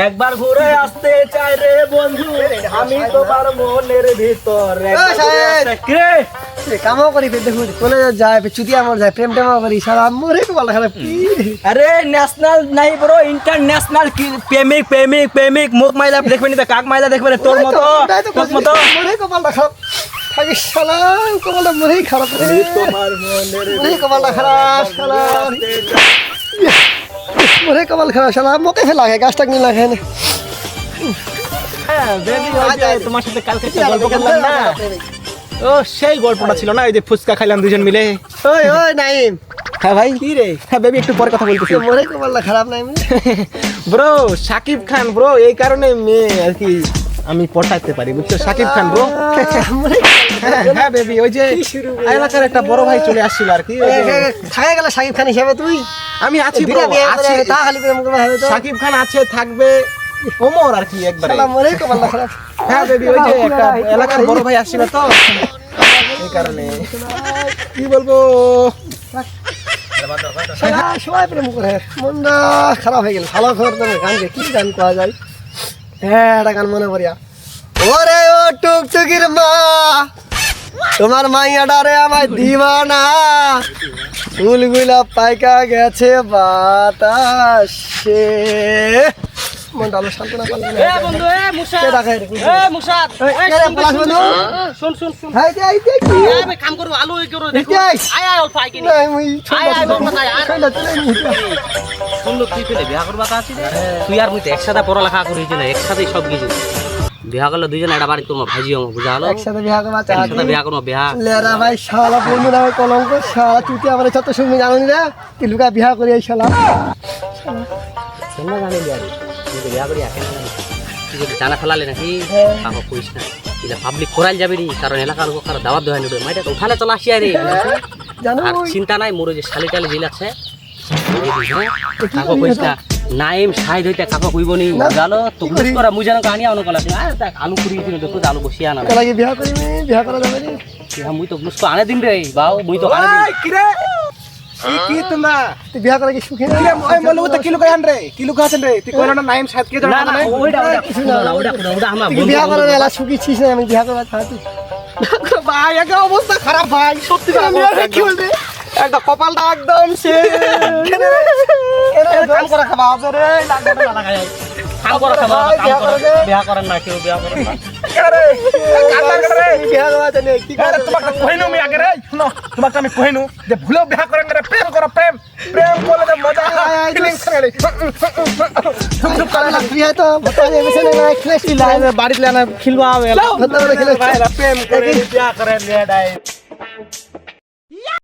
একবার ঘুরে আসতে চাই রে বন্ধু, আমি তোমার মনের ভিতর। কামও করি দেখুন কলেজ যায় চুতি আমার যায় প্রেম টেমও করি সারা মরে কপাল খারাপ কি আরে ন্যাশনাল নাই ব্রো, ইন্টারন্যাশনাল প্রেমিক প্রেমিক প্রেমিক। মুখ মাইলা দেখবে নি, কাক মাইলা দেখবে রে, তোর মতো তোর মতো মরে কপালটা খারাপ থাকিস শালা, কপালটা মরেই খারাপ রে তোমার মনের মরে কপালটা খারাপ শালা, মরে কপাল খারাপ শালা, মোকে ফেলা লাগে গাছটা কিনে লাগে না। হ্যাঁ বেবি, তোমার সাথে কালকে একটা গল্প করলাম না, ও সেই গল্পটা ছিল না, ওই যে ফুচকা খাইলাম দুজন মিলে। ওই ওই নাইম, হ্যাঁ ভাই কি রে? হ্যাঁ বেবি একটু পরে কথা বলতেছি। মরে কপালটা খারাপ নাইম ব্রো শাকিব খান ব্রো, এই কারণে মেয়ে আর কি আমি পটাইতে পারি বুঝছো, শাকিব খান ব্রো। হ্যাঁ বেবি, ওই যে এলাকার একটা বড় ভাই চলে আসছিল আর কি, থাকে গেল শাকিব খান হিসাবে তুই। আমি আছি ব্রো, আছি। তা খালি প্রেম করবে হবে তো শাকিব খান আছে, থাকবে ওমর আর কি একবারে। শালা মরে কপালটা খারাপ। হ্যাঁ বেবি, ওই যে একটা এলাকার বড় ভাই আসছিল তো, এই কারণে কি বলবো, শালা সবাই প্রেম করে, মনটা খারাপ হয়ে গেল। ভালো খবর তোর গানকে কি গান পাওয়া যায়? হ্যাঁ একটা গান মনে করিয়া, ওরে ও টুকটুকির মা, তোমার মাইয়াডারে আমায় দিবানা, ফুলগুলা পাইকা গেছে বাতাসে। মনটা আলো সান্ত্বনা পাইলো না। বন্ধু এ মুসা, কে ডাকে রে? মুসাদ এই কে রে পলাশ বন্ধু? শুন শুন শুন, হাই দে আই দে কি? আমি কাম করব, আলু এই করব, দেখি আই। আয় আয় অল্প আই কিনি, নাই মুই আয় আয় বাবা আয় আয়। ঠান্ডা চলে নি। শুনলো তুই পেলে বিয়া করবা তা আছিস, তুই আর মুই তো একসাথে পড়ালেখা করেছি না, একসাথেই সব কিছু বিয়া করলে দুইজন একটা বাড়ি করবো, ভাজি হবো, বুঝা হলো? একসাথে বিয়া করবা একসাথে বিয়া করবো, বিয়া লেরা ভাই শালা বন্ধু নামে কলঙ্ক, শালা চুতি আমার যত সময় জানো নি রে, তুই লুকা বিয়া করি এই শালা। শোনা জানি বিয়া রে, তুই তো বিয়া করি একে না, তুই যদি জানা ফেলালে নাকি কাকো কইস না, এটা পাবলিক করাইল যাবে নি, কারণ এলাকার লোক কারো দাওয়াত দেওয়া নেবে, মাইটা তো উঠানে চলে আসি আরে, জানো আর চিন্তা নাই, মোর যে শালি টালি জিল আছে কাকো কইস না, নাইম সাইড হইতে কাকো কইব নি, জানো তো বুঝ করা মুই জানো কানি আনো কলা আর দেখ আলু পুরি দিন দেখো আলু বসিয়া না লাগে বিয়া করি বিয়া করা যাবে নি। মুই তো বুঝ আনে দিন রে বাও, মুই তো আনে দিন। কি রে কি তোমরা তুই বিয়া করা কি সুখী না? ওই মলু তো কিলো কান রে, কিলো কাছেন রে, তুই কইলো না নাইম সাত কে না জানা না না। ওইটা ওইটা আমরা তুই বিয়া করা এলা সুখী ছিস না, আমি বিয়া করা ছাড়ি। ভাই একটা অবস্থা খারাপ ভাই, সত্যি কি বলবে? একটা কপালটা একদম সে কাম করা খাবা হবে রে, লাগবে না লাগাই কাম করা খাবা, কাম করা বিয়া করেন না, কেউ বিয়া করেন না। আরে কাটার করে বিয়া করা জানে কি আরে তোমাকে কইনু আমি আগে রে, শুনো তোমাকে আমি কইনু যে ভুলো বিয়া করেন না, প্রেম করো, প্রেম প্রেম করলে যে মজা হয়, ফিলিংস করে চুপ করে না তুই তো ভটা যাবে না খেলেছি লাইন বাড়িতে লানা খিলবা হবে, ভটা করে খেলেছি প্রেম করে বিয়া করেন রে ডাই।